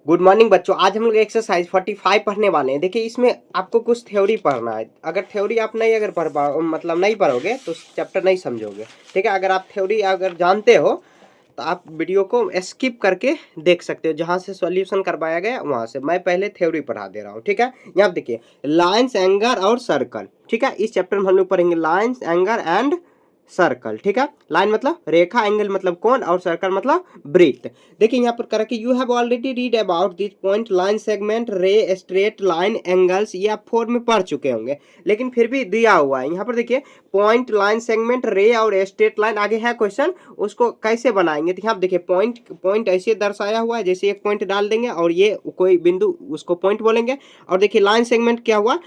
Good morning बच्चों। आज हम लोग एक्सरसाइज 45 पढ़ने वाले हैं। देखिए इसमें आपको कुछ थ्योरी पढ़ना है। अगर थ्योरी आप नहीं अगर पढ़ पाओ मतलब नहीं पढ़ोगे तो चैप्टर नहीं समझोगे। ठीक है, अगर आप थ्योरी अगर जानते हो तो आप वीडियो को स्किप करके देख सकते हो, जहां से सॉल्यूशन करवाया गया वहां से। मैं पहले थ्योरी पढ़ा दे रहा हूँ। ठीक है, यहाँ पे देखिए लाइन्स, एंगर और सर्कल। ठीक है, इस चैप्टर में हम लोग पढ़ेंगे लाइन्स, एंगर एंड सर्कल। ठीक है, लाइन मतलब रेखा, एंगल मतलब कोण और सर्कल मतलब वृत्त। देखिए यहाँ पर करा कि you have already read about this point, line, segment, रे, स्ट्रेट लाइन, एंगल्स। ये आप 4 में पढ़ चुके होंगे, लेकिन फिर भी दिया हुआ है यहाँ पर। देखिए पॉइंट, लाइन, सेगमेंट, रे और स्ट्रेट लाइन आगे है क्वेश्चन, उसको कैसे बनाएंगे। तो यहाँ देखिए पॉइंट, पॉइंट ऐसे दर्शाया हुआ है जैसे एक पॉइंट डाल देंगे और ये कोई बिंदु उसको पॉइंट बोलेंगे। और देखिए लाइन सेगमेंट क्या हुआ,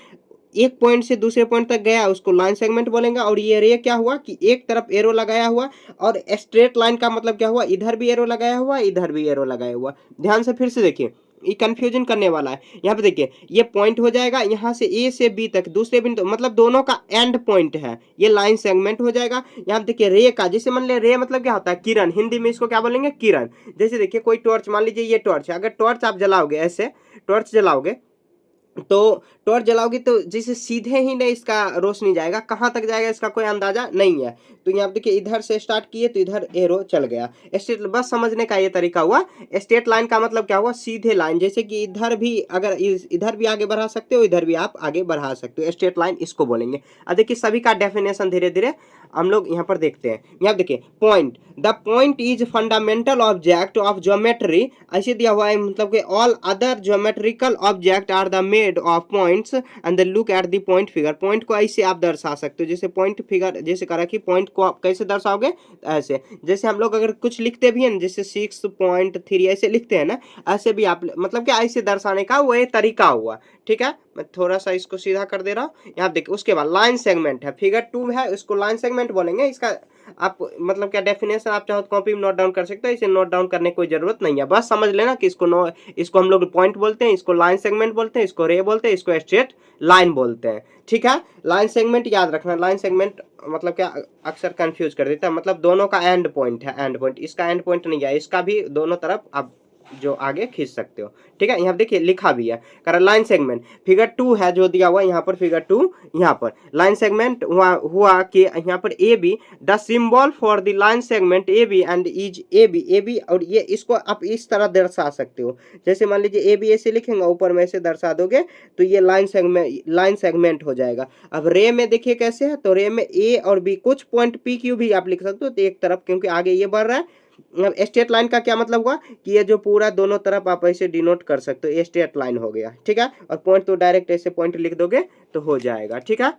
एक पॉइंट से दूसरे पॉइंट तक गया उसको लाइन सेगमेंट बोलेंगे। और ये रे क्या हुआ कि एक तरफ एरो लगाया हुआ। और स्ट्रेट लाइन का मतलब क्या हुआ, इधर भी एरो लगाया हुआ, इधर भी एरो लगाया हुआ। ध्यान से फिर से देखिए, ये कंफ्यूजन करने वाला है। यहाँ पे देखिए ये पॉइंट हो जाएगा, यहाँ से ए से बी तक दूसरे बिंदु मतलब दोनों का एंड पॉइंट है, ये लाइन सेगमेंट हो जाएगा। यहाँ पे देखिए रे का, जैसे मान लिया रे मतलब क्या होता है, किरण। हिंदी में इसको क्या बोलेंगे, किरण। जैसे देखिए कोई टॉर्च, मान लीजिए ये टॉर्च है, अगर टॉर्च आप जलाओगे, ऐसे टॉर्च जलाओगे तो टॉर्च जलाओगी तो जैसे सीधे ही नहीं इसका रोशनी जाएगा, कहाँ तक जाएगा इसका कोई अंदाजा नहीं है। तो यहाँ देखिए इधर से स्टार्ट किए तो इधर एरो चल गया। स्ट्रेट, बस समझने का ये तरीका हुआ। स्ट्रेट लाइन का मतलब क्या हुआ, सीधे लाइन। जैसे कि इधर भी अगर इधर भी आगे बढ़ा सकते हो, इधर भी आप आगे बढ़ा सकते हो, स्ट्रेट लाइन इसको बोलेंगे। अब देखिए सभी का डेफिनेशन धीरे धीरे हम लोग यहाँ पर देखते हैं। यहाँ देखिए point, the point is fundamental object of geometry. ऐसे दिया हुआ है मतलब कि all other geometrical object are the made of points and the look at the point figure. Point को ऐसे आप दर्शा सकते हो, जैसे पॉइंट फिगर, जैसे करा कि पॉइंट को आप कैसे दर्शाओगे, ऐसे। जैसे हम लोग अगर कुछ लिखते भी हैं ना, जैसे 6.3 ऐसे लिखते हैं ना, ऐसे भी आप मतलब कि ऐसे दर्शाने का वो एक तरीका हुआ। ठीक है, मैं थोड़ा सा इसको सीधा कर दे रहा हूँ। यहाँ देखिए उसके बाद लाइन सेगमेंट है, फिगर 2 है, इसको लाइन सेगमेंट बोलेंगे। इसका आप मतलब क्या डेफिनेशन आप चाहो तो कॉपी में नोट डाउन कर सकते हो, इसे नोट डाउन करने की कोई जरूरत नहीं है। बस समझ लेना कि इसको हम लोग पॉइंट बोलते हैं, इसको लाइन सेगमेंट बोलते हैं, इसको रे बोलते हैं, इसको स्ट्रेट लाइन बोलते हैं। ठीक है, लाइन सेगमेंट याद रखना। लाइन सेगमेंट मतलब क्या अक्सर कंफ्यूज कर देता है, मतलब दोनों का एंड पॉइंट है, एंड पॉइंट। इसका एंड पॉइंट नहीं है, इसका भी दोनों तरफ आप जो आगे खींच सकते हो। ठीक है, यहाँ देखिए लिखा भी है, कर लाइन सेगमेंट फिगर 2 है जो दिया हुआ यहाँ पर, फिगर 2 यहाँ पर लाइन सेगमेंट हुआ कि यहाँ पर A B, the symbol for the line segment A B and is A B. और ये इसको आप इस तरह दर्शा सकते हो, जैसे मान लीजिए ए बी ऐसे लिखेंगे, ऊपर में ऐसे दर्शा दोगे तो ये लाइन सेगमेंट हो जाएगा। अब रे में देखिए कैसे है, तो रे में ए और बी, कुछ पॉइंट पी क्यू भी आप लिख सकते हो, तो एक तरफ क्योंकि आगे ये बढ़ रहा है। स्ट्रेट लाइन का क्या मतलब हुआ कि ये जो पूरा दोनों तरफ आप ऐसे डिनोट कर सकते हो, ये स्ट्रेट लाइन हो गया। ठीक है, और पॉइंट तो डायरेक्ट ऐसे पॉइंट लिख दोगे तो हो जाएगा। ठीक है,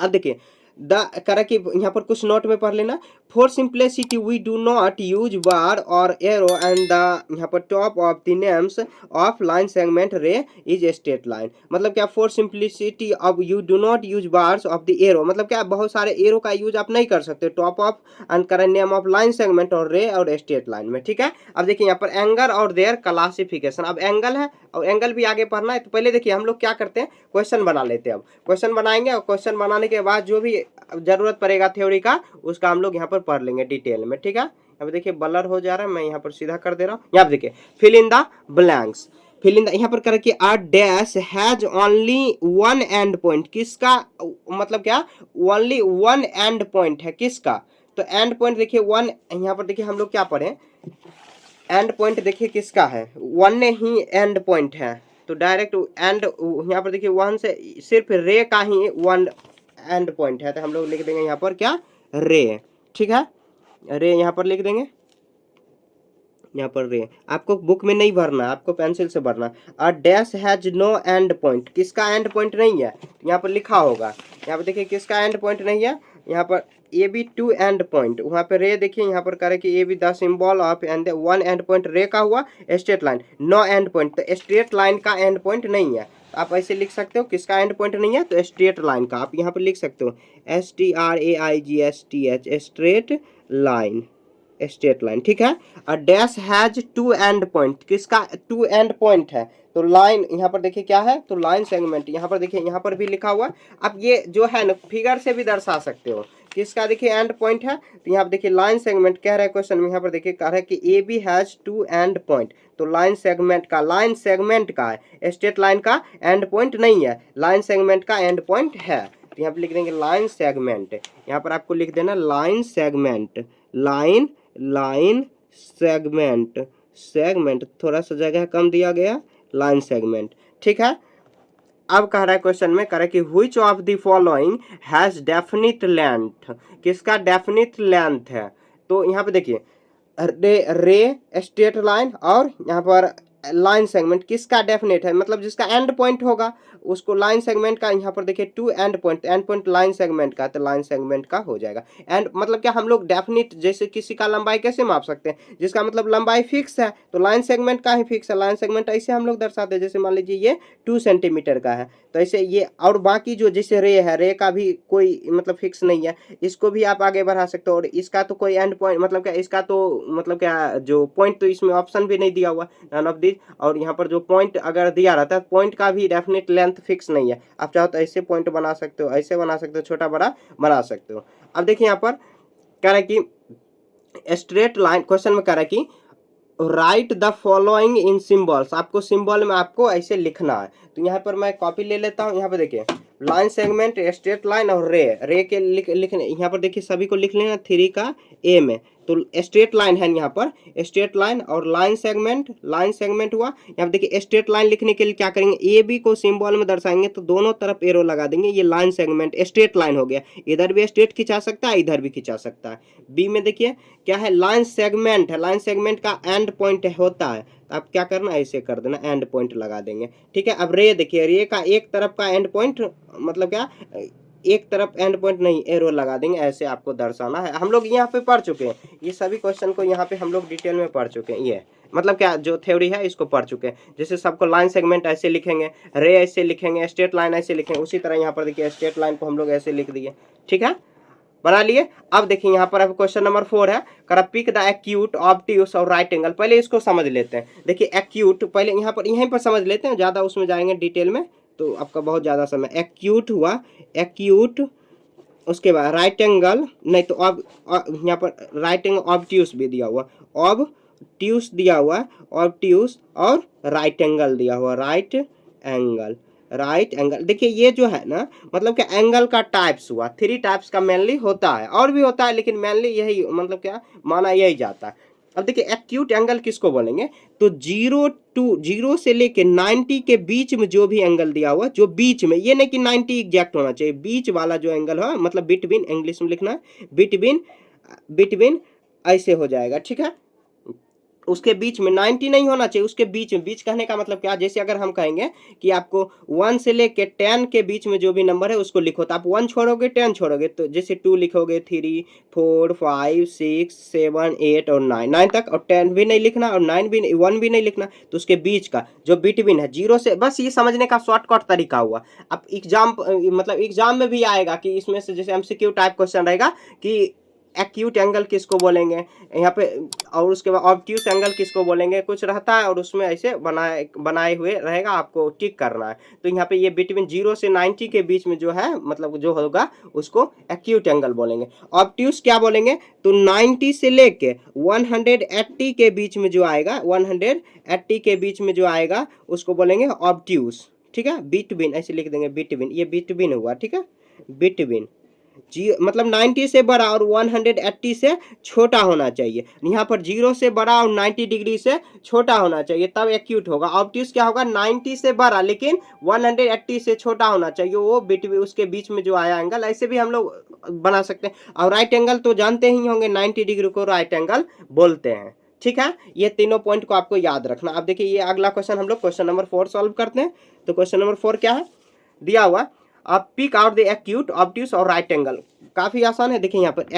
अब देखिए द करा कि यहाँ पर कुछ नोट में पढ़ लेना। For simplicity we do not use bar और एरो एंड द यहाँ पर top of the names of line segment ray is straight line. मतलब क्या, फॉर सिंप्लिसिटी अब you do not use bars of the arrow, मतलब क्या बहुत सारे एरो का यूज आप नहीं कर सकते top of and current name of line segment और रे और स्ट्रेट लाइन में। ठीक है, अब देखिए यहाँ पर एंगल और देयर क्लासिफिकेशन। अब एंगल है और एंगल भी आगे पढ़ना है, तो पहले देखिए हम लोग क्या करते हैं, क्वेश्चन बना लेते हैं। अब क्वेश्चन बनाएंगे और क्वेश्चन बनाने के बाद जो भी जरूरत पड़ेगा थ्योरी का उसका हम लोग यहाँ पर पढ़ लेंगे डिटेल में। ठीक है, अब देखिए ब्लर हो जा रहा है, मैं यहाँ पर सीधा कर दे रहा हूँ। यहाँ पर देखिए fill in the blanks, fill in the, यहाँ पर करके आ dash has only one end point. किसका मतलब क्या, ओनली वन एंड पॉइंट है, किसका, तो एंड पॉइंट देखिए वन। यहाँ पर देखिए हम लोग क्या पढ़े, एंड पॉइंट देखिए किसका है, वन ही एंड पॉइंट है, तो डायरेक्ट एंड यहाँ पर देखिए वन से सिर्फ रे का ही वन एंड पॉइंट है, तो हम लोग लिख देंगे यहाँ पर क्या, रे। ठीक है, रे यहाँ पर लिख देंगे, यहाँ पर रे। आपको बुक में नहीं भरना, आपको पेंसिल से भरना। A dash has no end point, किसका एंड पॉइंट नहीं है, यहाँ पर लिखा होगा। यहाँ पर देखिए किसका एंड पॉइंट नहीं है, यहाँ पर A B two end point, वहाँ पे रे देखिए यहाँ पर करे कि A B the symbol of end one end point, ray का हुआ straight line, no end point, तो स्ट्रेट लाइन का एंड पॉइंट नहीं है। तो आप ऐसे लिख सकते हो, किसका एंड पॉइंट नहीं है, तो स्ट्रेट लाइन का। आप यहाँ पर लिख सकते हो STRAIGSTH, straight line, straight line. ठीक है, a dash has two end point, किसका टू एंड पॉइंट है, तो लाइन यहाँ पर देखिए क्या है, तो लाइन सेगमेंट। यहाँ पर देखिए यहाँ पर भी लिखा हुआ। अब ये जो है ना फिगर से भी दर्शा सकते हो, किसका देखिए एंड पॉइंट है, तो यहाँ पे देखिए लाइन सेगमेंट कह रहा है क्वेश्चन में, यहाँ पर देखिए कह रहा है कि A B has 2 end point, तो लाइन सेगमेंट का है, स्ट्रेट लाइन का एंड पॉइंट नहीं है, लाइन सेगमेंट का एंड पॉइंट है। तो यहाँ पे लिख देंगे लाइन सेगमेंट, यहाँ पर आपको लिख देना लाइन सेगमेंट, लाइन सेगमेंट थोड़ा सा जगह कम दिया गया, लाइन सेगमेंट, ठीक है। अब कह रहा है क्वेश्चन में, कह रहा है कि which of the following has definite length, किसका डेफिनिट लेंथ है, तो यहाँ पे देखिए रे स्ट्रेट लाइन और यहाँ पर लाइन सेगमेंट किसका डेफिनेट है, मतलब जिसका एंड पॉइंट होगा उसको लाइन सेगमेंट का, यहाँ पर देखिए 2 एंड पॉइंट लाइन सेगमेंट का, तो लाइन सेगमेंट का हो जाएगा। एंड मतलब क्या, हम लोग डेफिनिट जैसे किसी का लंबाई कैसे माप सकते हैं, जिसका मतलब लंबाई फिक्स है, तो लाइन सेगमेंट का ही फिक्स है, लाइन सेगमेंट ऐसे हम लोग दर्शाते हैं, जैसे मान लीजिए ये 2 सेंटीमीटर का है, तो ऐसे ये, और बाकी जो जैसे रे है, रे का भी कोई मतलब फिक्स नहीं है, इसको भी आप आगे बढ़ा सकते हो, और इसका तो कोई एंड पॉइंट मतलब क्या, इसका तो मतलब क्या जो पॉइंट, तो इसमें ऑप्शन भी नहीं दिया हुआ, नन ऑफ दिस, और यहाँ पर जो पॉइंट अगर दिया रहता है, पॉइंट का भी डेफिनेट लेंथ फिक्स नहीं है, आप चाहो तो ऐसे पॉइंट बना सकते हो, ऐसे बना सकते हो, छोटा बड़ा बना सकते हो। अब देखिए यहाँ पर कह रहा है कि स्ट्रेट लाइन, क्वेश्चन में कह रहा है कि right the following in symbols, आपको सिंबल में आपको ऐसे लिखना है, तो यहाँ पर मैं कॉपी ले लेता हूँ, यहाँ पर देखिए लाइन सेगमेंट, स्ट्रेट लाइन और रे के लिखने, यहाँ पर देखिए सभी को लिख लेना 3 का ए में, तो स्ट्रेट लाइन है यहाँ पर, स्ट्रेट लाइन और लाइन सेगमेंट हुआ। यहाँ पर देखिए स्ट्रेट लाइन लिखने के लिए क्या करेंगे, ए बी को सिंबल में दर्शाएंगे तो दोनों तरफ एरो लगा देंगे, ये लाइन सेगमेंट स्ट्रेट लाइन हो गया, इधर भी स्ट्रेट खिंचा सकता है, इधर भी खिंचा सकता है। बी में देखिए क्या है, लाइन सेगमेंट है, लाइन सेगमेंट का एंड पॉइंट होता है, आप क्या करना, ऐसे कर देना, एंड पॉइंट लगा देंगे, ठीक है। अब रे देखिए, रे का एक तरफ का एंड पॉइंट मतलब क्या, एक तरफ एंड पॉइंट नहीं, एरो लगा देंगे, ऐसे आपको दर्शाना है। हम लोग यहाँ पे पढ़ चुके हैं, ये सभी क्वेश्चन को यहाँ पे हम लोग डिटेल में पढ़ चुके हैं, ये मतलब क्या जो थ्योरी है इसको पढ़ चुके हैं, जैसे सबको लाइन सेगमेंट ऐसे लिखेंगे, रे ऐसे लिखेंगे, स्ट्रेट लाइन ऐसे लिखेंगे, उसी तरह यहाँ पर देखिए स्ट्रेट लाइन को हम लोग ऐसे लिख दिए, ठीक है, बना लिए। अब देखिए यहाँ पर अब क्वेश्चन नंबर 4 है, कर पिक द एक्यूट, ऑब्ट्यूस और राइट एंगल, पहले इसको समझ लेते हैं। देखिए एक्यूट पहले यहाँ पर यहीं पर समझ लेते हैं, ज़्यादा उसमें जाएंगे डिटेल में तो आपका बहुत ज़्यादा समय। एक्यूट हुआ, एक्यूट, उसके बाद राइट एंगल, नहीं तो अब यहाँ पर राइट एंगल, ऑब्ट्यूस भी दिया हुआ, ऑब्ट्यूस दिया हुआ, ऑब्ट्यूस और राइट एंगल दिया हुआ, राइट एंगल। देखिए ये जो है ना, मतलब क्या एंगल का टाइप्स हुआ, 3 टाइप्स का मेनली होता है, और भी होता है लेकिन मेनली यही मतलब क्या माना यही जाता है। अब देखिए एक्यूट एंगल किसको बोलेंगे, तो 0 से लेके 90 के बीच में जो भी एंगल दिया हुआ, जो बीच में, ये नहीं कि 90 एग्जैक्ट होना चाहिए, बीच वाला जो एंगल है, मतलब बिटवीन, इंग्लिश में लिखना है बिटवीन ऐसे हो जाएगा, ठीक है। उसके बीच में 90 नहीं होना चाहिए, उसके बीच में, बीच कहने का मतलब क्या, जैसे अगर हम कहेंगे कि आपको 1 से लेके 10 के बीच में जो भी नंबर है उसको लिखो, तो आप 1 छोड़ोगे 10 छोड़ोगे, तो जैसे 2 लिखोगे, 3 4 5 6 7 8 और 9 तक, और 10 भी नहीं लिखना और 1 भी नहीं लिखना, तो उसके बीच का जो बिटवीन है 0 से, बस ये समझने का शॉर्टकट तरीका हुआ। अब एग्जाम मतलब एग्जाम में भी आएगा कि इसमें से जैसे एमसीक्यू टाइप क्वेश्चन रहेगा कि एक्यूट एंगल किसको बोलेंगे यहाँ पे, और उसके बाद ऑब्ट्यूस एंगल किसको बोलेंगे, कुछ रहता है और उसमें ऐसे बनाए हुए रहेगा, आपको टिक करना है। तो यहाँ पे ये बिटवीन 0 से 90 के बीच में जो है, मतलब जो होगा उसको एक्यूट एंगल बोलेंगे। ऑब्ट्यूस क्या बोलेंगे, तो 90 से लेके 180 के बीच में जो आएगा, 180 के बीच में जो आएगा उसको बोलेंगे ऑब्ट्यूस, ठीक है। बिटवीन ऐसे लिख देंगे, बिटवीन, ये बिटवीन हुआ, ठीक है, बिटवीन जी, मतलब 90 से बड़ा और 180 से छोटा होना चाहिए, यहाँ पर 0 से बड़ा और 90 डिग्री से छोटा होना चाहिए, तब एक्यूट होगा। ऑब्ट्यूस क्या होगा, 90 से बड़ा लेकिन 180 से छोटा होना चाहिए, वो बिटवीन, उसके बीच में जो आया एंगल, ऐसे भी हम लोग बना सकते हैं। और राइट एंगल तो जानते ही होंगे, 90 डिग्री को राइट एंगल बोलते हैं, ठीक है। ये तीनों पॉइंट को आपको याद रखना। अब देखिए ये अगला क्वेश्चन हम लोग क्वेश्चन नंबर 4 सॉल्व करते हैं। तो क्वेश्चन नंबर 4 क्या है, दिया हुआ, आप pick out the acute, obtuse और राइट एंगल। काफी आसान है, देखिए यहाँ पर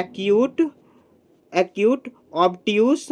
एक्यूट, ऑब्ट्यूस,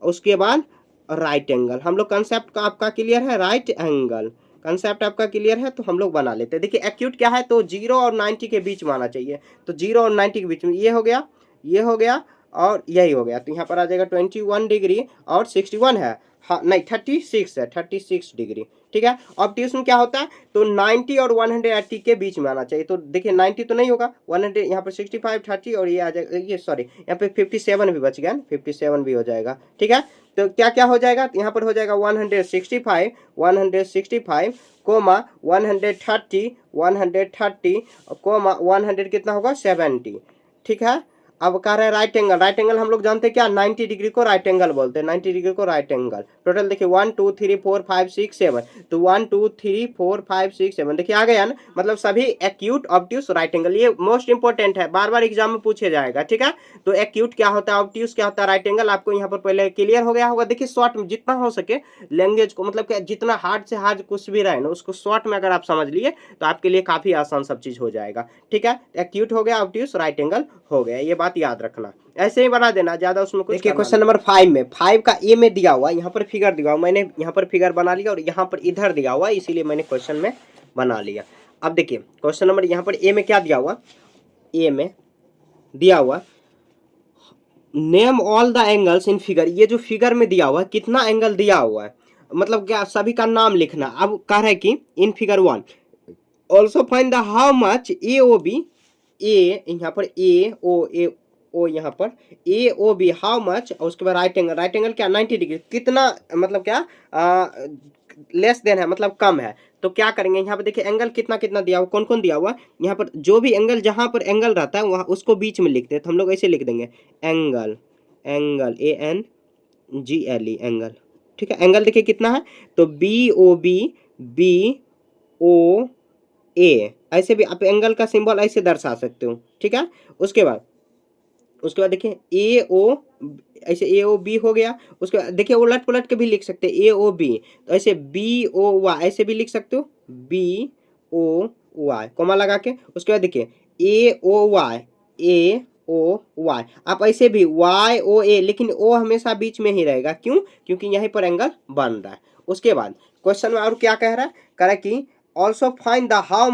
उसके बाद राइट एंगल। हम लोग कंसेप्ट का आपका क्लियर है, राइट एंगल कंसेप्ट आपका क्लियर है, तो हम लोग बना लेते हैं। देखिए एक्यूट क्या है, तो 0 और 90 के बीच में आना चाहिए, तो 0 और 90 के बीच में, ये हो गया और यही हो गया, तो यहाँ पर आ जाएगा 21 डिग्री और 61 है, हाँ नहीं 36 है, 36 डिग्री। ठीक है, ऑब्ट्यूस में क्या होता है, तो 90 और 180 के बीच में आना चाहिए। तो देखिए 90 तो नहीं होगा, 100 यहाँ पर 65 30 और ये आ जाएगा, ये सॉरी यहाँ पे 57 भी बच गया ना, 57 भी हो जाएगा। ठीक है, तो क्या क्या हो जाएगा, तो यहाँ पर हो जाएगा 165 165 कोमा 130 130 कोमा 100 कितना होगा 70। ठीक है, अब कह रहे हैं राइट एंगल। राइट एंगल हम लोग जानते हैं क्या, 90 डिग्री को राइट एंगल बोलते हैं, 90 डिग्री को राइट एंगल। टोटल देखिए 1 2 3 4 5 6 7, तो 1 2 3 4 5 6 7 देखिए आ गया ना, मतलब सभी एक्यूट ऑब्ट्यूस राइट एंगल। ये मोस्ट इंपॉर्टेंट है, बार बार एग्जाम में पूछे जाएगा। ठीक है, तो एक्यूट क्या होता है, ऑब्ट्यूस क्या होता है, राइट एंगल आपको यहाँ पर पहले क्लियर हो गया होगा। देखिए शॉर्ट में जितना हो सके लैंग्वेज को, मतलब कि जितना हार्ड से हार्ड कुछ भी रहे ना उसको शॉर्ट में अगर आप समझ लिए तो आपके लिए काफी आसान सब चीज हो जाएगा। ठीक है, एक्यूट हो गया, ऑब्ट्यूस राइट एंगल हो गया, ये बात याद रखना, ऐसे ही बना देना, ज्यादा उसमें कुछ। देखिए क्वेश्चन नंबर 5 में 5 का ए में दिया हुआ, यहाँ पर फिगर दिया हुआ, मैंने यहाँ पर फिगर बना लिया और यहाँ पर इधर दिया हुआ, इसीलिए मैंने क्वेश्चन में बना लिया। अब देखिए क्वेश्चन नंबर यहाँ पर ए में क्या दिया हुआ, ए में दिया हुआ name all the angles in figure. ये जो फिगर में दिया हुआ है कितना एंगल दिया हुआ है, मतलब क्या सभी का नाम लिखना। अब कह रहे हैं कि in figure 1 also find the how much A O B, A यहाँ पर ए ओ यहाँ पर A O B how much, और उसके बाद राइट एंगल। राइट एंगल क्या 90 डिग्री, कितना मतलब क्या लेस देन है, मतलब कम है। तो क्या करेंगे यहाँ पर देखिए एंगल कितना कितना दिया हुआ, कौन कौन दिया हुआ, यहाँ पर जो भी एंगल, जहाँ पर एंगल रहता है वहाँ उसको बीच में लिखते हैं, तो हम लोग ऐसे लिख देंगे एंगल, एंगल ANGLE एंगल। ठीक है, एंगल देखिए कितना है, तो BOA, ऐसे भी आप एंगल का सिंबल ऐसे दर्शा सकते हो। ठीक है, उसके बाद देखिए AO, ऐसे AOB हो गया। उसके बाद देखिए उलट पुलट के भी लिख सकते हैं AOB, तो ऐसे BOY ऐसे भी लिख सकते हो, BOY कोमा लगा के। उसके बाद देखिए AOY आप ऐसे भी YOA, लेकिन O हमेशा बीच में ही रहेगा, क्यों, क्योंकि यहीं पर एंगल बन रहा है। उसके बाद क्वेश्चन में और क्या कह रहा है, कह रहा है कि also find the how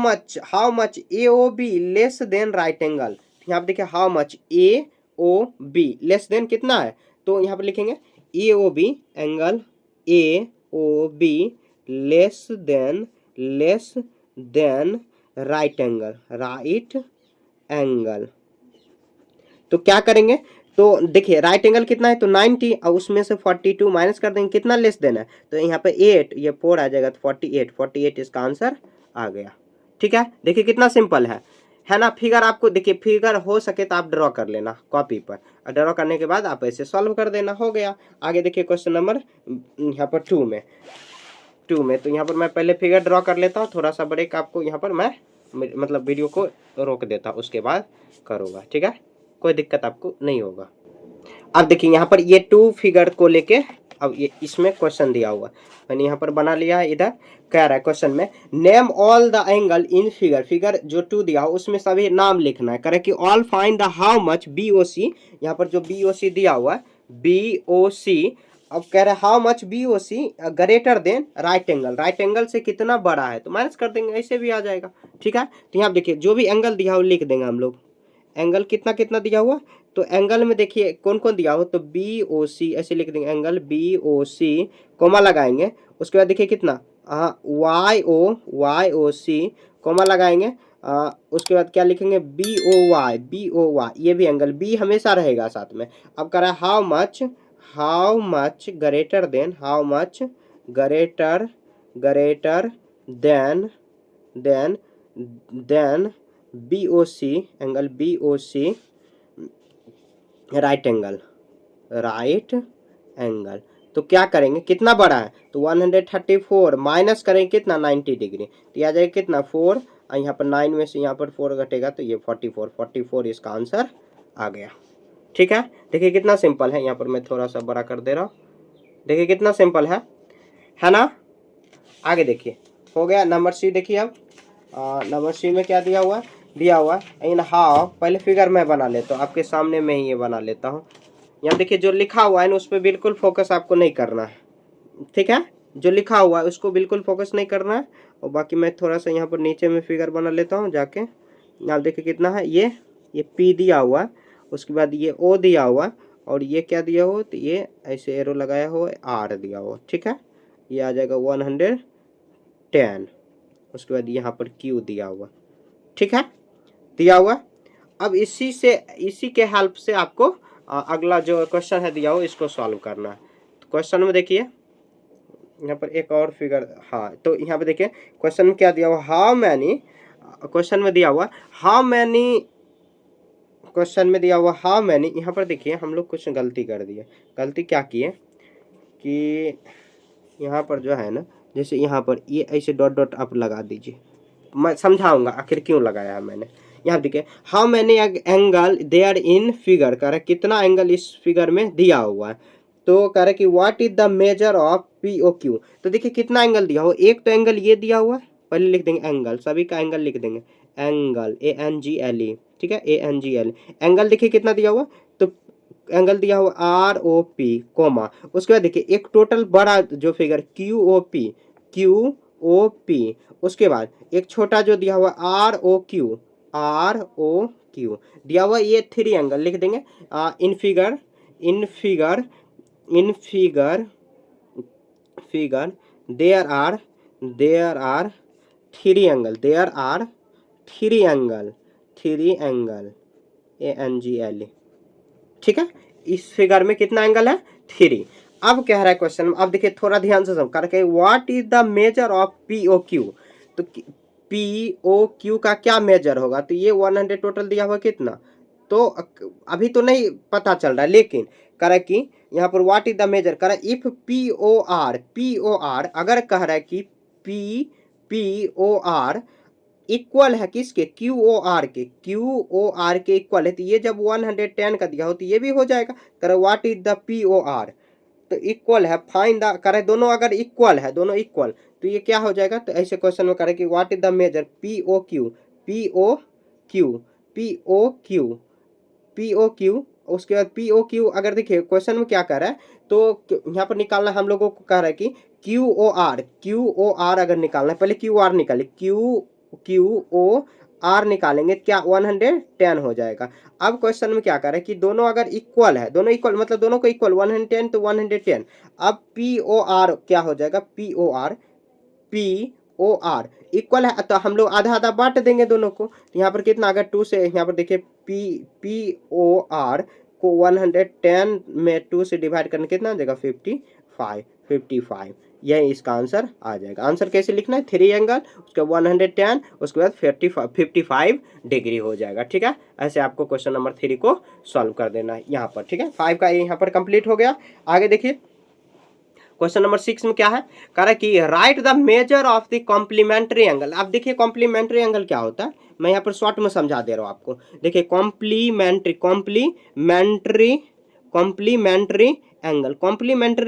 much AOB less than right angle. यहाँ पर देखिए how much AOB less than कितना है, तो यहाँ पर लिखेंगे AOB angle AOB less than right angle. तो क्या करेंगे, तो देखिए राइट एंगल कितना है, तो 90, और उसमें से 42 माइनस कर देंगे, कितना लेस देना है, तो यहाँ पे 8, ये 4 आ जाएगा, तो 48 इसका आंसर आ गया। ठीक है, देखिए कितना सिंपल है ना। फिगर आपको देखिए, फिगर हो सके तो आप ड्रॉ कर लेना कॉपी पर, और ड्रॉ करने के बाद आप ऐसे सॉल्व कर देना, हो गया। आगे देखिए क्वेश्चन नंबर यहाँ पर 2 में, तो यहाँ पर मैं पहले फिगर ड्रॉ कर लेता हूँ, थोड़ा सा ब्रेक आपको यहाँ पर मैं मतलब वीडियो को रोक देता हूँ, उसके बाद करूँगा। ठीक है, कोई दिक्कत आपको नहीं होगा। अब देखिए यहाँ पर ये 2 फिगर को लेके अब ये इसमें क्वेश्चन दिया हुआ, मैंने यहाँ पर बना लिया है। इधर कह रहा है क्वेश्चन में name all the angle in figure जो 2 दिया हो उसमें सभी नाम लिखना है। कह रहा है कि all find the how much BOC, यहाँ पर जो BOC दिया हुआ है BOC, अब कह रहा है how much BOC greater than right angle, right angle से कितना बड़ा है, तो माइनस कर देंगे, ऐसे भी आ जाएगा। ठीक है, तो यहाँ देखिए जो भी एंगल दिया हो लिख देंगे हम लोग, एंगल कितना कितना दिया हुआ, तो एंगल में देखिए कौन कौन दिया हो, तो BOC ऐसे लिख देंगे, एंगल BOC कोमा लगाएंगे। उसके बाद देखिए कितना YOC कोमा लगाएंगे। उसके बाद क्या लिखेंगे BOY, ये भी एंगल B हमेशा रहेगा साथ में। अब कह रहा है how much greater than BOC, angle BOC right angle. तो क्या करेंगे, कितना बड़ा है, तो 134 माइनस करेंगे कितना 90 डिग्री, तो यह आ जाएगा कितना 4, और यहाँ पर 9 में से यहाँ पर 4 घटेगा तो ये 44 इसका आंसर आ गया। ठीक है, देखिए कितना सिंपल है, यहाँ पर मैं थोड़ा सा बड़ा कर दे रहा हूँ, देखिए कितना सिंपल है ना। आगे देखिए हो गया नंबर C। देखिए अब नंबर C में क्या दिया हुआ इन हाउ, पहले फिगर मैं बना लेता हूँ, आपके सामने में ही ये बना लेता हूँ। यहाँ देखिए जो लिखा हुआ है ना उस पर बिल्कुल फोकस आपको नहीं करना है। ठीक है, जो लिखा हुआ है उसको बिल्कुल फोकस नहीं करना है, और बाकी मैं थोड़ा सा यहाँ पर नीचे में फिगर बना लेता हूँ जाके। आप देखिए कितना है, ये P दिया हुआ है, उसके बाद ये O दिया हुआ, और ये क्या दिया हो, तो ये ऐसे एरो लगाया हो, आर दिया हो, ठीक है। ये आ जाएगा 110। उसके बाद यहाँ पर क्यू दिया हुआ, ठीक है, दिया हुआ। अब इसी के हेल्प से आपको अगला जो क्वेश्चन है दिया हो इसको सॉल्व करना है। तो क्वेश्चन में देखिए यहाँ पर एक और फिगर, हाँ, तो यहाँ पे देखिए क्वेश्चन में क्या दिया हुआ, हाउ मैनी, क्वेश्चन में दिया हुआ हाउ मैनी, क्वेश्चन में दिया हुआ हाउ मैनी। यहाँ पर देखिए हम लोग कुछ गलती कर दिए। गलती क्या किए कि यहाँ पर जो है ना, जैसे यहाँ पर ये ऐसे डॉट डॉट आप लगा दीजिए, मैं समझाऊंगा आखिर क्यों लगाया है मैंने। यहाँ देखिए how many angle there in figure, कह रहा है कितना एंगल इस फिगर में दिया हुआ है। तो कह रहा है कि what is the measure of P O Q. तो देखिए कितना एंगल दिया हुआ, एक तो एंगल ये दिया हुआ है, पहले लिख देंगे एंगल, सभी का एंगल लिख देंगे, एंगल ANGLE, ठीक है, ANGL। एंगल देखिए कितना दिया हुआ, तो एंगल दिया हुआ ROP, कोमा, उसके बाद देखिए एक टोटल बड़ा जो फिगर QOP, उसके बाद एक छोटा जो दिया हुआ ROQ दिया हुआ, ये 3 एंगल लिख देंगे। In figure there are 3 angle, ANGLE, ठीक है। इस फिगर में कितना एंगल है, 3। अब कह रहा है क्वेश्चन में, अब देखिए थोड़ा ध्यान से समझ करके, what is the measure of POQ। तो POQ का क्या मेजर होगा, तो ये 100 टोटल दिया हुआ कितना, तो अभी तो नहीं पता चल रहा है, लेकिन कह रहा है कि यहाँ पर व्हाट इज द मेजर, कह रहा है इफ POR अगर कह रहा है कि POR इक्वल है किसके, QOR के इक्वल है, तो ये जब 110 का दिया हो तो ये भी हो जाएगा। कह रहा व्हाट इज द POR, तो इक्वल है, फाइंड द, कह रहे दोनों अगर इक्वल है, दोनों इक्वल, तो ये क्या हो जाएगा, तो ऐसे क्वेश्चन में कह रहे कि what is the measure POQ, उसके बाद POQ अगर देखिए क्वेश्चन में क्या कर रहा है, तो यहाँ पर निकालना हम लोगों को कह रहा है कि QOR अगर निकालना है, पहले QR निकाले, QOR निकालेंगे, क्या 110 हो जाएगा। अब क्वेश्चन में क्या कर रहा है कि दोनों अगर इक्वल है, दोनों इक्वल मतलब दोनों को इक्वल 110 तो 110। अब POR क्या हो जाएगा, POR इक्वल है, तो हम लोग आधा आधा बांट देंगे दोनों को। तो यहाँ पर कितना, अगर 2 से यहाँ पर देखिए POR को 110 में 2 से डिवाइड करने कितना आ जाएगा, 55। यही इसका आंसर आ जाएगा। आंसर कैसे लिखना है, 3 एंगल, उसके 110, उसके बाद 55 डिग्री हो जाएगा, ठीक है। ऐसे आपको क्वेश्चन नंबर 3 को सॉल्व कर देना है यहाँ पर, ठीक है। 5 का यहाँ पर कंप्लीट हो गया। आगे देखिए क्वेश्चन नंबर 6 में क्या है, कह रहा है कि right the measure of the complementary angle. आप देखिए कॉम्प्लीमेंट्री एंगल क्या होता है, मैं यहाँ पर शॉर्ट में समझा दे रहा हूँ आपको। देखिए कॉम्प्लीमेंट्री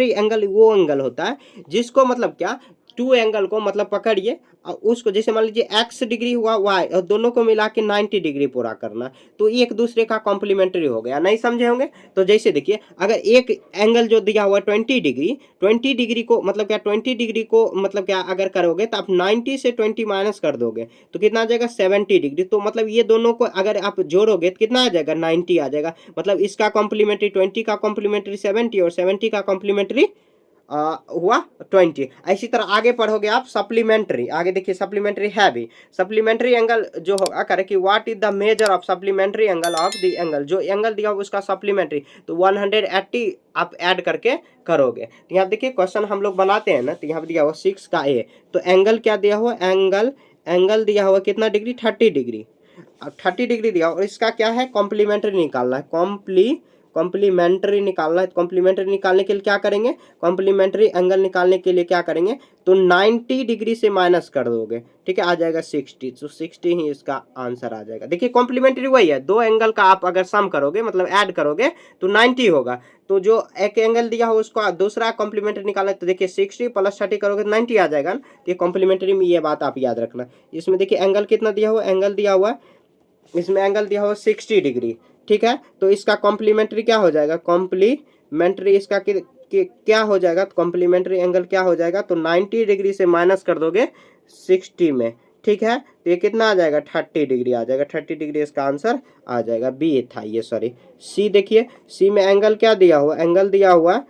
एंगल वो एंगल होता है जिसको मतलब क्या, 2 एंगल को मतलब पकड़िए और उसको, जैसे मान लीजिए x डिग्री हुआ y, और दोनों को मिला के 90 डिग्री पूरा करना, तो एक दूसरे का कॉम्प्लीमेंट्री हो गया। नहीं समझे होंगे, तो जैसे देखिए अगर एक एंगल जो दिया हुआ 20 डिग्री को मतलब क्या, 20 डिग्री को मतलब क्या अगर करोगे तो आप 90 से 20 माइनस कर दोगे तो कितना आ जाएगा, 70 डिग्री। तो मतलब ये दोनों को अगर आप जोड़ोगे तो कितना आ जाएगा, 90 आ जाएगा। मतलब इसका कॉम्प्लीमेंट्री 20 का कॉम्प्लीमेंट्री 70 और 70 का कॉम्प्लीमेंट्री हुआ 20। इसी तरह आगे पढ़ोगे आप सप्लीमेंट्री। आगे देखिए सप्लीमेंट्री है भी, सप्लीमेंट्री एंगल जो होगा, करे कि what is the measure of supplementary angle of the angle, जो एंगल दिया होगा उसका सप्लीमेंट्री, तो 180 आप ऐड करके करोगे। तो यहाँ देखिए क्वेश्चन हम लोग बनाते हैं ना, तो यहाँ दिया हुआ 6 का A, तो एंगल क्या दिया हुआ, एंगल दिया हुआ कितना डिग्री, 30 डिग्री। अब 30 डिग्री दिया और इसका क्या है, कॉम्प्लीमेंट्री निकालना है, कॉम्प्लीमेंट्री निकालना है। कॉम्प्लीमेंट्री निकालने के लिए क्या करेंगे, कॉम्प्लीमेंट्री एंगल निकालने के लिए क्या करेंगे, तो 90 डिग्री से माइनस कर दोगे, ठीक है, आ जाएगा 60, तो 60 ही इसका आंसर आ जाएगा। देखिए कॉम्प्लीमेंट्री वही है, 2 एंगल का आप अगर सम करोगे मतलब ऐड करोगे तो 90 होगा। तो जो एक एंगल दिया हो उसको दूसरा कॉम्प्लीमेंट्री निकालना है, तो देखिए 60 + 30 करोगे तो 90 आ जाएगा ना। तो ये कॉम्प्लीमेंट्री में ये बात आप याद रखना। इसमें देखिए एंगल कितना दिया हुआ, एंगल दिया हुआ, इसमें एंगल दिया हुआ 60 डिग्री, ठीक है। तो इसका कॉम्प्लीमेंट्री क्या हो जाएगा, कॉम्प्लीमेंट्री इसका क्या हो जाएगा, तो कॉम्प्लीमेंट्री एंगल क्या हो जाएगा, तो 90 डिग्री से माइनस कर दोगे 60 में, ठीक है, तो ये कितना आ जाएगा 30 डिग्री आ जाएगा, 30 डिग्री इसका आंसर आ जाएगा। बी था ये, सॉरी। सी देखिए, सी में एंगल क्या दिया हुआ, एंगल दिया हुआ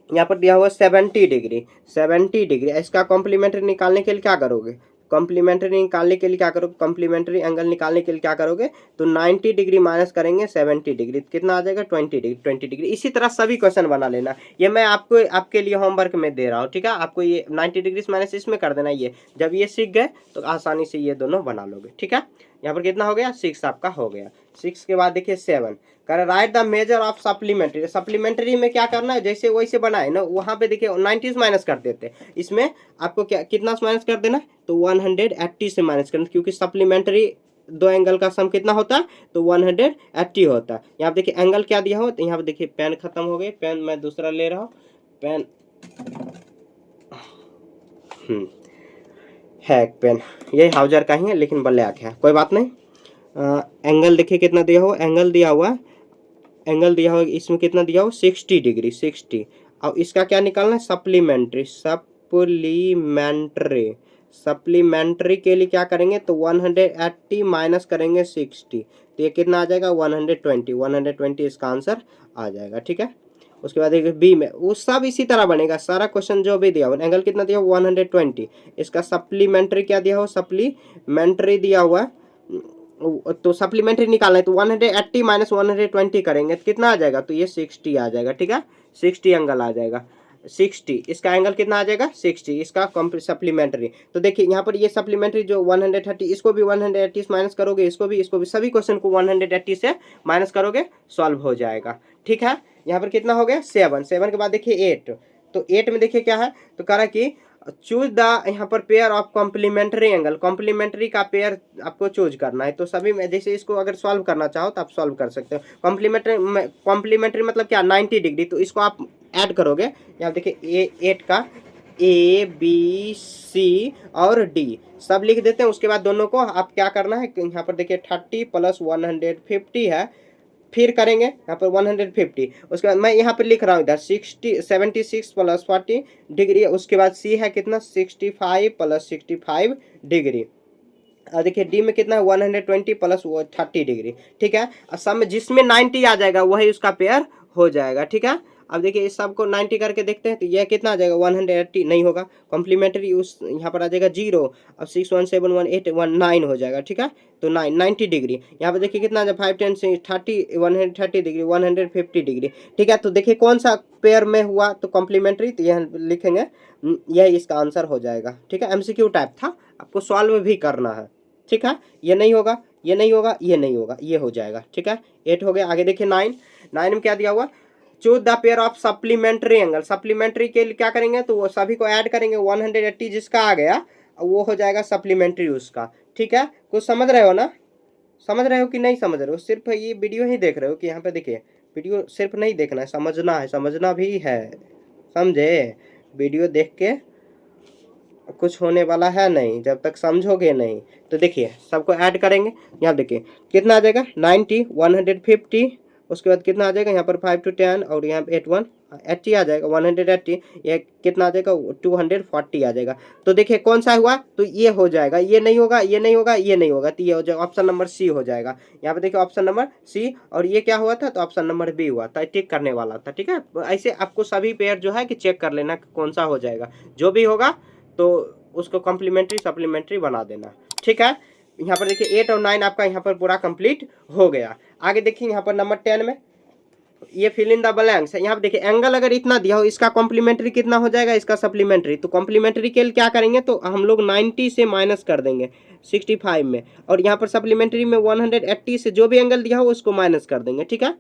यहाँ पर दिया हुआ 70 डिग्री, 70 डिग्री। इसका कॉम्प्लीमेंट्री निकालने के लिए क्या करोगे, कॉम्प्लीमेंट्री निकालने के लिए क्या करोगे, कॉम्प्लीमेंट्री एंगल निकालने के लिए क्या करोगे, तो 90 डिग्री माइनस करेंगे 70 डिग्री, कितना आ जाएगा 20 डिग्री, 20 डिग्री। इसी तरह सभी क्वेश्चन बना लेना, ये मैं आपको आपके लिए होमवर्क में दे रहा हूँ, ठीक है। आपको ये 90 डिग्री माइनस इसमें कर देना, ये जब ये सीख गए तो आसानी से ये दोनों बना लोगे, ठीक है। यहाँ पर कितना हो गया, 6 आपका हो गया। 6 के बाद देखिए 7 कर right the measure of supplementary. Supplementary में क्या करना है, जैसे वैसे बनाए ना, वहाँ पे देखिए 90 माइनस कर देते, इसमें आपको क्या कितना माइनस कर देना, तो 180 से माइनस करना, क्योंकि सप्लीमेंट्री दो एंगल का सम कितना होता है, तो 180 होता है। यहाँ पे देखिए एंगल क्या दिया हो, तो यहाँ पे देखिए पेन खत्म हो गए, पेन मैं दूसरा ले रहा हूँ, पेन है एक पेन, ये हाउजर का ही है लेकिन ब्लैक है, कोई बात नहीं। एंगल देखिए कितना दिया हुआ, एंगल दिया हुआ, एंगल दिया हुआ इसमें कितना दिया हो 60 डिग्री, 60। अब इसका क्या निकालना है, सप्लीमेंट्री, सप्लीमेंट्री, सप्लीमेंट्री के लिए क्या करेंगे, तो 180 माइनस करेंगे 60, तो ये कितना आ जाएगा 120, 120 इसका आंसर आ जाएगा, ठीक है। उसके बाद देखिए बी में वो सब इसी तरह बनेगा, सारा क्वेश्चन जो भी दिया हुआ, एंगल कितना दिया हुआ 120, इसका सप्लीमेंट्री क्या दिया हो, सप्लीमेंट्री दिया हुआ, तो सप्लीमेंट्री निकालना है, तो 180 माइनस 120 करेंगे तो कितना आ जाएगा, तो ये 60 आ जाएगा, ठीक है। 60 एंगल आ जाएगा, 60 इसका एंगल कितना आ जाएगा 60 इसका सप्लीमेंट्री। तो देखिए यहाँ पर ये सप्लीमेंट्री जो 130, इसको भी 180 माइनस करोगे, इसको भी, सभी क्वेश्चन को 180 से माइनस करोगे, सॉल्व हो जाएगा, ठीक है। यहाँ पर कितना हो गया 7, 7 के बाद देखिए 8, तो 8 में देखिए क्या है, तो कह रहा कि चूज द यहाँ पर pair of complementary angle, complementary का पेयर आपको चूज करना है। तो सभी में जैसे इसको अगर सॉल्व करना चाहो तो आप सॉल्व कर सकते हो। कॉम्प्लीमेंट्री मतलब क्या 90 डिग्री, तो इसको आप ऐड करोगे, यहाँ देखिए 8 का ए बी सी और डी सब लिख देते हैं। उसके बाद दोनों को आप क्या करना है, यहाँ पर देखिए 30 प्लस 150 है, फिर करेंगे यहाँ पर 150, उसके बाद मैं यहाँ पर लिख रहा हूँ इधर 76 प्लस 40 डिग्री, उसके बाद सी है कितना 65 प्लस 65 डिग्री, और देखिए डी में कितना है 120 प्लस 30 डिग्री, ठीक है। सब में जिसमें 90 आ जाएगा वही उसका पेयर हो जाएगा, ठीक है। अब देखिए इस सब को 90 करके देखते हैं, तो यह कितना आ जाएगा 180 नहीं होगा, कॉम्प्लीमेंट्री उस यहाँ पर आ जाएगा 0, अब 6 1 7 1 8 1 9 हो जाएगा, ठीक है। तो 90 डिग्री, यहाँ पर देखिए कितना आ जाएगा 5 10 30 130 डिग्री 150 डिग्री, ठीक है। तो देखिए कौन सा पेयर में हुआ, तो कॉम्प्लीमेंट्री, तो यह लिखेंगे, यह इसका आंसर हो जाएगा, ठीक है। MCQ टाइप था, आपको सॉल्व भी करना है, ठीक है। ये नहीं होगा, ये नहीं होगा, ये नहीं होगा, ये हो जाएगा, ठीक है। 8 हो गया। आगे देखिए 9, 9 में क्या दिया हुआ, choose the pair of supplementary angle, supplementary के लिए क्या करेंगे, तो वो सभी को ऐड करेंगे, 180 जिसका आ गया वो हो जाएगा सप्लीमेंट्री उसका, ठीक है। कुछ समझ रहे हो ना, समझ रहे हो कि नहीं समझ रहे हो, सिर्फ ये वीडियो ही देख रहे हो कि यहाँ पे देखिए वीडियो सिर्फ नहीं देखना है, समझना है, समझना भी है, समझे। वीडियो देख के कुछ होने वाला है नहीं जब तक समझोगे नहीं। तो देखिए सबको ऐड करेंगे, यहाँ देखिए कितना आ जाएगा 90 150, उसके बाद कितना आ जाएगा यहाँ पर 5 to 10 और यहाँ पे 8 1 80 आ जाएगा 180, ये कितना आ जाएगा 240 आ जाएगा। तो देखिए कौन सा हुआ, तो ये हो जाएगा, ये नहीं होगा, ये नहीं होगा, ये नहीं होगा, तो ये हो जाएगा ऑप्शन नंबर सी हो जाएगा। यहाँ पे देखिए ऑप्शन नंबर सी, और ये क्या हुआ था, तो ऑप्शन नंबर बी हुआ था, टिक करने वाला था, ठीक है। ऐसे आपको सभी पेयर जो है कि चेक कर लेना कौन सा हो जाएगा, जो भी होगा तो उसको कॉम्प्लीमेंट्री सप्लीमेंट्री बना देना, ठीक है। यहाँ पर देखिए 8 और 9 आपका यहाँ पर पूरा कंप्लीट हो गया। आगे देखिए यहाँ पर नंबर 10 में ये फिल इन द ब्लैंक्स है। यहाँ पर देखिए एंगल अगर इतना दिया हो, इसका कॉम्प्लीमेंट्री कितना हो जाएगा, इसका सप्लीमेंट्री, तो कॉम्प्लीमेंट्री के लिए क्या करेंगे, तो हम लोग 90 से माइनस कर देंगे 65 में, और यहाँ पर सप्लीमेंट्री में 180 से जो भी एंगल दिया हो उसको माइनस कर देंगे, ठीक है।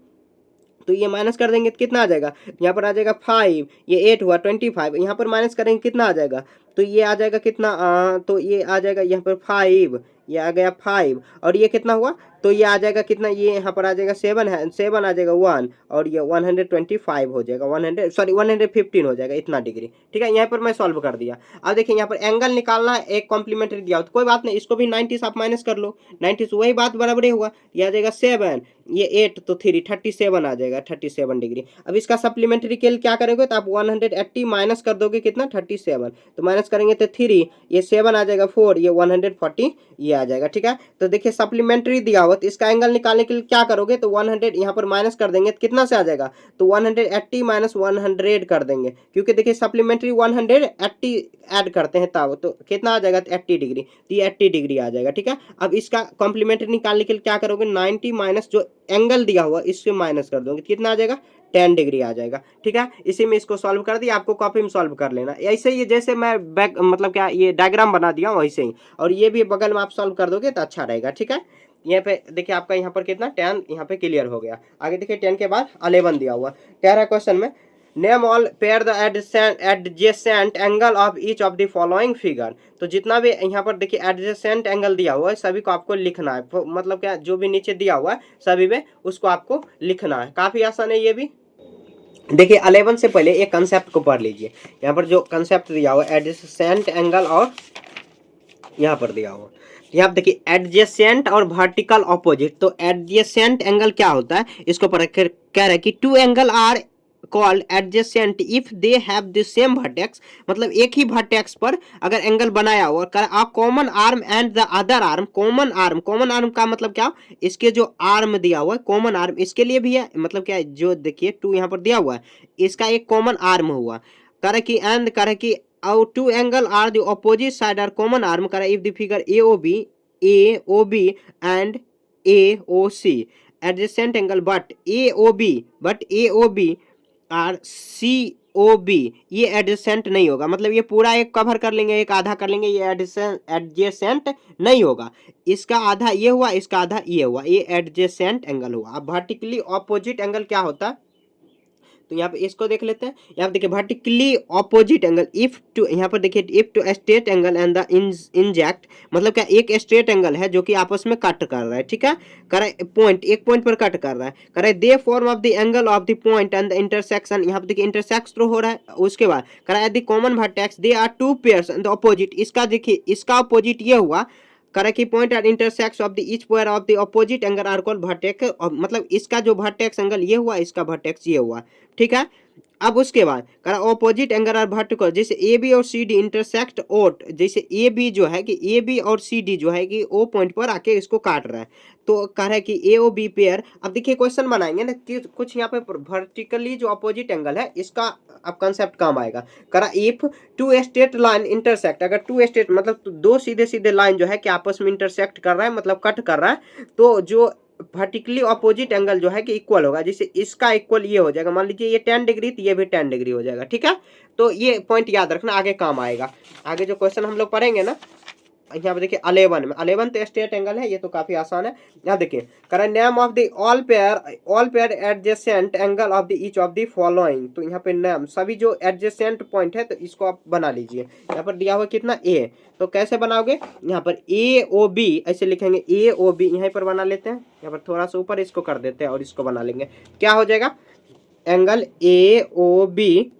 तो ये माइनस कर देंगे तो कितना आ जाएगा, यहाँ पर आ जाएगा 5, ये 8 हुआ 25, यहाँ पर माइनस करेंगे कितना आ जाएगा, तो ये आ जाएगा कितना तो ये आ जाएगा यहाँ पर 5, ये आ गया 5, और ये कितना हुआ तो ये आ जाएगा कितना, ये यहाँ पर आ जाएगा 7 है, 7 आ जाएगा 1, और ये 125 हो जाएगा, 115 हो जाएगा इतना डिग्री। ठीक है, यहाँ पर मैं सॉल्व कर दिया। अब देखिए यहाँ पर एंगल निकालना है, एक कॉम्प्लीमेंट्री दिया हो तो कोई बात नहीं, इसको भी 90 से आप माइनस कर लो, 90 से वही बात बराबर ही हुआ, ये आ जाएगा 7, ये 8 तो 3, 37 आ जाएगा, 37 डिग्री। अब इसका सप्लीमेंट्री केल क्या करोगे तो आप 180 माइनस कर दोगे कितना 37, तो माइनस करेंगे तो 3, ये 7 आ जाएगा 4, ये 140 ये आ जाएगा। ठीक है, तो देखिए सप्लीमेंट्री दिया हुआ तो इसका एंगल निकालने के लिए क्या करोगे तो 100 यहाँ पर माइनस कर देंगे तो कितना से आ जाएगा, तो 180 माइनस 100 कर देंगे, क्योंकि देखिए सप्लीमेंट्री 180 ऐड करते हैं तब, तो कितना आ जाएगा तो 80 डिग्री, तो ये 80 डिग्री आ जाएगा। ठीक है, अब इसका कॉम्प्लीमेंट्री निकालने के लिए क्या करोगे 90 माइनस जो एंगल दिया हुआ इससे माइनस कर दोगे, कितना आ जाएगा 10 डिग्री आ जाएगा। ठीक है, इसी में इसको सॉल्व कर दिया, आपको कॉपी में सॉल्व कर लेना, ऐसे ही जैसे मैं बैक मतलब क्या ये डायग्राम बना दिया हूँ वैसे ही, और ये भी बगल में आप सॉल्व कर दोगे तो अच्छा रहेगा। ठीक है, यहाँ पे देखिए आपका यहाँ पर कितना 10 यहाँ पे क्लियर हो गया। आगे देखिए 10 के बाद 11 दिया हुआ, कह रहा है क्वेश्चन में name all pair the adjacent angle of each of the following figure. तो जितना भी यहाँ पर देखिए एडजेसेंट एंगल दिया हुआ है सभी को आपको लिखना है, मतलब क्या जो भी नीचे दिया हुआ है सभी में उसको आपको लिखना है, काफी आसान है ये भी। देखिए 11 से पहले एक कंसेप्ट को पढ़ लीजिए, यहाँ पर जो कंसेप्ट दिया हुआ है एडजेसेंट एंगल और यहाँ पर दिया हुआ, यहाँ देखिए एडजेसेंट और वर्टिकल ऑपोजिट। तो एडजेसेंट एंगल क्या होता है, इसको पर कह रहा है कि two angle are called adjacent if they have the same vertex, मतलब एक ही वर्टेक्स पर अगर एंगल बनाया हो और a common arm and the other arm, common arm का मतलब क्या, इसके जो आर्म दिया हुआ है कॉमन आर्म इसके लिए भी है, मतलब क्या जो देखिए टू यहाँ पर दिया हुआ है इसका एक कॉमन आर्म हुआ, करे कि एंड करे कि our two angle are the opposite side are common arm करा if the figure AOB and AOC adjacent angle but AOB और COB ये एडजेसेंट नहीं होगा, मतलब ये पूरा एक कवर कर लेंगे एक आधा कर लेंगे, ये एडजेसेंट नहीं होगा, इसका आधा ये हुआ इसका आधा ये हुआ, ये एडजेसेंट एंगल हुआ। अब वर्टिकली ऑपोजिट एंगल क्या होता है, तो यहाँ पे इसको देख लेते हैं। यहाँ पे देखिए vertically opposite angle if two, यहाँ पर देखिए if two straight angle and the inject, मतलब क्या एक स्ट्रेट एंगल है जो कि आपस में कट कर रहा है। ठीक है, करे पॉइंट एक पॉइंट पर कट कर रहा है, करे they form of the angle of the point and the intersection, यहाँ पे देखिए इंटरसेक्स तो हो रहा है, उसके बाद करे at the common vertex they are two pairs and the opposite, इसका देखिए इसका ऑपोजिट ये हुआ, करे कि point at intersection of the each pair of the opposite angle are called vertex, मतलब इसका जो वर्टेक्स एंगल ये हुआ इसका वर्टेक्स ये हुआ। ठीक है, अब उसके बाद करा ऑपोजिट एंगल आर वर्टिकल, जैसे ए बी और सी डी इंटरसेक्ट ओट, जैसे ए बी जो है कि ए बी और सी डी जो है कि ओ पॉइंट पर आके इसको काट रहा है, तो कह रहा है कि ए ओ बी पेयर। अब देखिए क्वेश्चन बनाएंगे ना कि कुछ यहाँ पे वर्टिकली जो अपोजिट एंगल है इसका अब कंसेप्ट काम आएगा, करा if two straight line intersect, अगर टू स्ट्रेट मतलब दो सीधे सीधे लाइन जो है कि आपस में इंटरसेक्ट कर रहा है मतलब कट कर रहा है, तो जो वर्टिकली ऑपोजिट एंगल जो है कि इक्वल होगा, जैसे इसका इक्वल ये हो जाएगा, मान लीजिए ये 10 डिग्री तो ये भी 10 डिग्री हो जाएगा। ठीक है, तो ये पॉइंट याद रखना आगे काम आएगा, आगे जो क्वेश्चन हम लोग पढ़ेंगे ना यहाँ पे देखिए 11 में 11 तो स्ट्रेट एंगल है, ये तो काफी आसान है। यहाँ देखिए करें name of the all pair adjacent angle of the each of the following, तो यहाँ पे नेम सभी जो एडजेसेंट पॉइंट है तो इसको आप बना लीजिए। यहाँ पर दिया हुआ कितना ए, तो कैसे बनाओगे, यहाँ पर ए ओ बी ऐसे लिखेंगे, ए ओ बी यहीं पर बना लेते हैं, यहाँ पर थोड़ा सा ऊपर इसको कर देते हैं और इसको बना लेंगे, क्या हो जाएगा angle A O B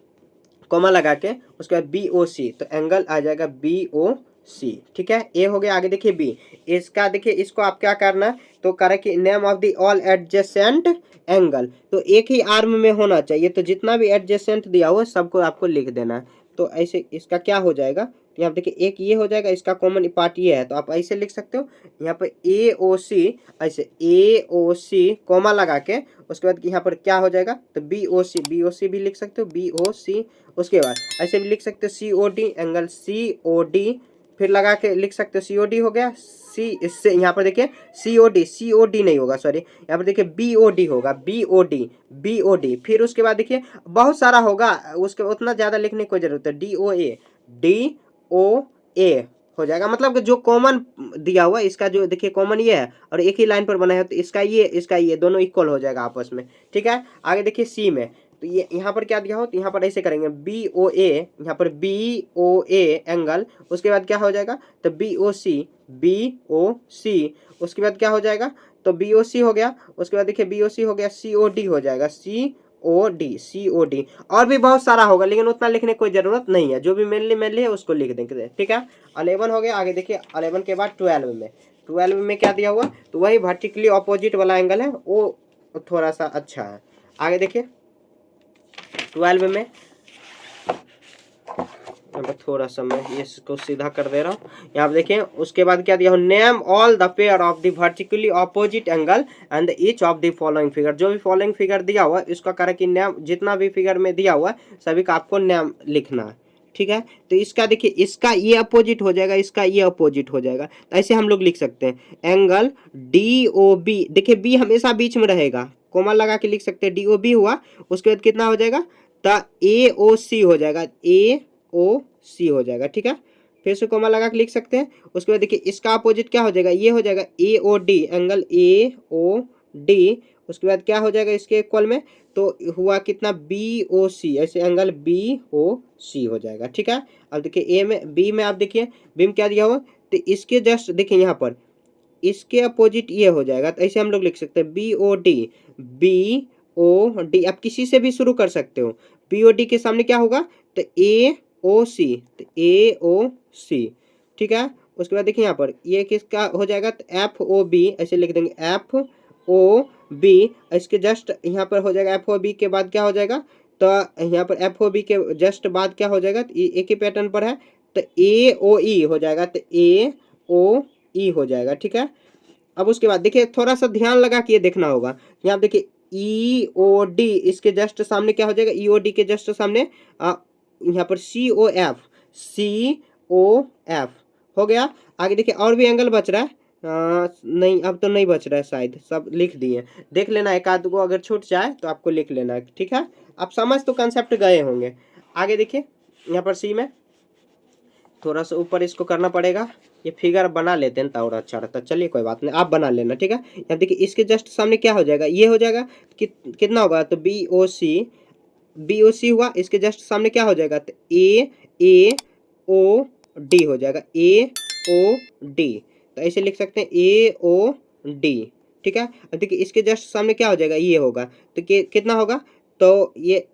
comma लगा के उसके बाद बी ओ सी, तो एंगल आ जाएगा बी ओ सी। ठीक है, ए हो गया। आगे देखिए बी, इसका देखिए इसको आप क्या करना है, तो करें कि name of the all adjacent angle, तो एक ही आर्म में होना चाहिए, तो जितना भी एडजेसेंट दिया हुआ है सबको आपको लिख देना है। तो ऐसे इसका क्या हो जाएगा, यहाँ देखिए एक ये हो जाएगा, इसका कॉमन पार्ट ये है, तो आप ऐसे लिख सकते हो यहाँ पर ए ओ सी, ऐसे ए ओ सी कॉमा लगा के उसके बाद यहाँ पर क्या हो जाएगा, तो बी ओ सी भी लिख सकते हो, बी ओ सी, उसके बाद ऐसे भी लिख सकते हो C O D, angle C O D फिर लगा के लिख सकते हो, सी ओ डी हो गया, सी इससे यहाँ पर देखिए सी ओ डी नहीं होगा सॉरी, यहाँ पर देखिए बी ओ डी होगा, बी ओ डी, फिर उसके बाद देखिए बहुत सारा होगा, उसके उतना ज़्यादा लिखने की कोई जरूरत है, डी ओ ए हो जाएगा, मतलब कि जो कॉमन दिया हुआ है इसका जो देखिए कॉमन ये है और एक ही लाइन पर बना है, तो इसका ये दोनों इक्वल हो जाएगा आपस में। ठीक है, आगे देखिए सी में, तो ये यहाँ पर क्या दिया हो, तो यहाँ पर ऐसे करेंगे बी ओ ए, यहाँ पर बी ओ ए एंगल, उसके बाद क्या हो जाएगा, तो बी ओ सी, उसके बाद क्या हो जाएगा, तो BOC हो गया। उसके बाद देखिए BOC हो गया, COD हो जाएगा, COD। और भी बहुत सारा होगा लेकिन उतना लिखने की कोई जरूरत नहीं है, जो भी मेनली है उसको लिख देंगे, ठीक है। 11 हो गया। आगे देखिए 11 के बाद 12 में क्या दिया हुआ, तो वही वर्टिकली ऑपोजिट वाला एंगल है, वो थोड़ा सा अच्छा है। आगे देखिए 12 में थोड़ा सा मैं इसको सीधा कर दे रहा हूँ, यहाँ पे देखिए। उसके बाद क्या दिया हो, name all the pair of the vertically opposite angle and each of the following figure. जो भी फॉलोइंग फिगर दिया हुआ है इसका कारण कि नेम, जितना भी फिगर में दिया हुआ है सभी का आपको नेम लिखना है, ठीक है। तो इसका देखिए, इसका ये अपोजिट हो जाएगा, इसका ये अपोजिट हो जाएगा, तो ऐसे हम लोग लिख सकते हैं एंगल DOB। देखिए बी हमेशा बीच में रहेगा, कोमा लगा के लिख सकते हैं, DOB हुआ। उसके बाद कितना हो जाएगा, तो AOC हो जाएगा, AOC हो जाएगा, ठीक है। फिर से कोमा लगा के लिख सकते हैं। उसके बाद देखिए इसका अपोजिट क्या हो जाएगा, ये हो जाएगा AOD, एंगल AOD। उसके बाद क्या हो जाएगा इसके इक्वल में, तो हुआ कितना, BOC, ऐसे एंगल BOC हो जाएगा, ठीक है। अब देखिए बी में आप देखिए, बी में क्या दिया हुआ, तो इसके जस्ट देखिए यहाँ पर इसके अपोजिट ये हो जाएगा, तो ऐसे हम लोग लिख सकते हैं BOD। आप किसी से भी शुरू कर सकते हो। BOD के सामने क्या होगा, तो AOC, तो AOC, ठीक है। उसके बाद देखिए यहाँ पर ये किसका हो जाएगा, तो FOB, ऐसे लिख देंगे FOB। इसके जस्ट यहाँ पर हो जाएगा FOB के बाद क्या हो जाएगा, तो यहाँ पर FOB के जस्ट बाद क्या हो जाएगा, तो एक ही पैटर्न पर है, तो AOE हो जाएगा, तो AOE हो जाएगा, ठीक है। अब उसके बाद देखिए थोड़ा सा ध्यान लगा के ये देखना होगा, यहाँ देखिए EOD, इसके जस्ट सामने क्या हो जाएगा, EOD के जस्ट सामने यहाँ पर COF हो गया। आगे देखिए और भी एंगल बच रहा है, नहीं अब तो नहीं बच रहा है शायद, सब लिख दिए। देख लेना, एक आध को अगर छूट जाए तो आपको लिख लेना है, ठीक है। आप समझ तो कंसेप्ट गए होंगे। आगे देखिए यहाँ पर C में थोड़ा सा ऊपर इसको करना पड़ेगा, ये फिगर बना लेते हैं और अच्छा रहता। चलिए कोई बात नहीं, आप बना लेना, ठीक है। यहाँ देखिए इसके जस्ट सामने क्या हो जाएगा, ये हो जाएगा, कितना होगा, तो BOC हुआ। इसके जस्ट सामने क्या हो जाएगा, तो AOD हो जाएगा, AOD। तो ऐसे लिख सकते हैं AOD, ठीक है। अब देखिए इसके जस्ट सामने क्या हो जाएगा, ये होगा, तो कितना होगा, तो ये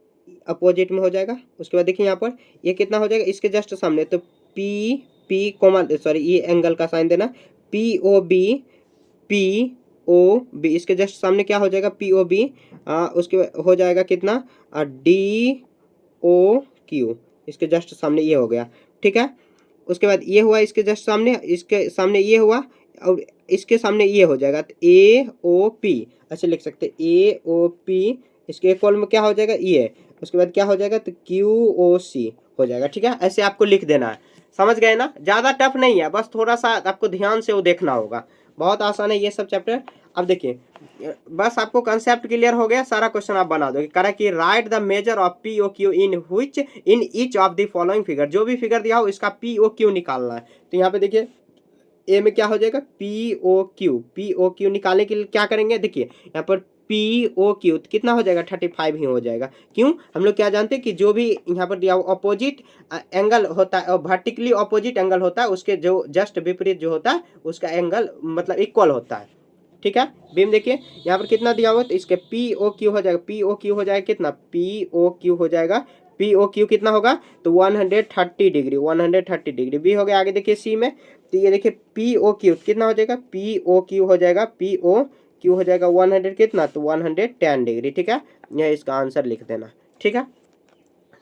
अपोजिट में हो जाएगा। उसके बाद देखिए यहाँ पर ये कितना हो जाएगा, इसके जस्ट सामने, तो P कोमा, सॉरी ये एंगल का साइन देना, POB, इसके जस्ट सामने क्या हो जाएगा, POB। उसके हो जाएगा कितना, DOQ, इसके जस्ट सामने ये हो गया, ठीक है। उसके बाद ये हुआ, इसके जस्ट सामने, इसके सामने ये हुआ, और इसके सामने ये हो जाएगा, तो AOP, ऐसे लिख सकते हैं AOP। इसके इक्वल में क्या हो जाएगा, ये। उसके बाद क्या हो जाएगा, तो QOC हो जाएगा, ठीक है। ऐसे आपको लिख देना है, समझ गए ना। ज़्यादा टफ नहीं है, बस थोड़ा सा आपको ध्यान से वो देखना होगा, बहुत आसान है ये सब चैप्टर। अब देखिए बस आपको कंसेप्ट क्लियर हो गया, सारा क्वेश्चन आप बना दोगे। करा कि right the measure of POQ in each of the following figure. जो भी फिगर दिया हो इसका POQ निकालना है। तो यहाँ पे देखिए ए में क्या हो जाएगा, POQ निकालने के लिए क्या करेंगे, देखिए यहाँ पर POQ कितना हो जाएगा, 35 ही हो जाएगा। क्यों, हम लोग क्या जानते हैं कि जो भी यहाँ पर दिया अपोजिट एंगल होता है, वर्टिकली अपोजिट एंगल होता है, उसके जो जस्ट विपरीत जो होता है उसका एंगल मतलब इक्वल होता है, ठीक है। बीम देखिए यहाँ पर कितना दिया हुआ, तो इसके POQ हो जाएगा, POQ हो जाएगा कितना, POQ हो जाएगा, POQ कितना होगा, तो 130 डिग्री, 130 डिग्री। बी हो गया। आगे देखिए C में, तो ये देखिए POQ कितना हो जाएगा, POQ हो जाएगा, POQ हो जाएगा 100 कितना, तो 110 डिग्री, ठीक है। यह इसका आंसर लिख देना, ठीक है।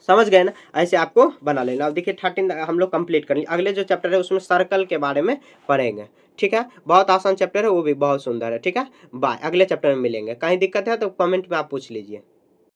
समझ गए ना, ऐसे आपको बना लेना। अब देखिए 13 हम लोग कंप्लीट करेंगे। अगले जो चैप्टर है उसमें सर्कल के बारे में पढ़ेंगे, ठीक है। बहुत आसान चैप्टर है, वो भी बहुत सुंदर है, ठीक है। बाय, अगले चैप्टर में मिलेंगे। कहीं दिक्कत है तो कमेंट में आप पूछ लीजिए।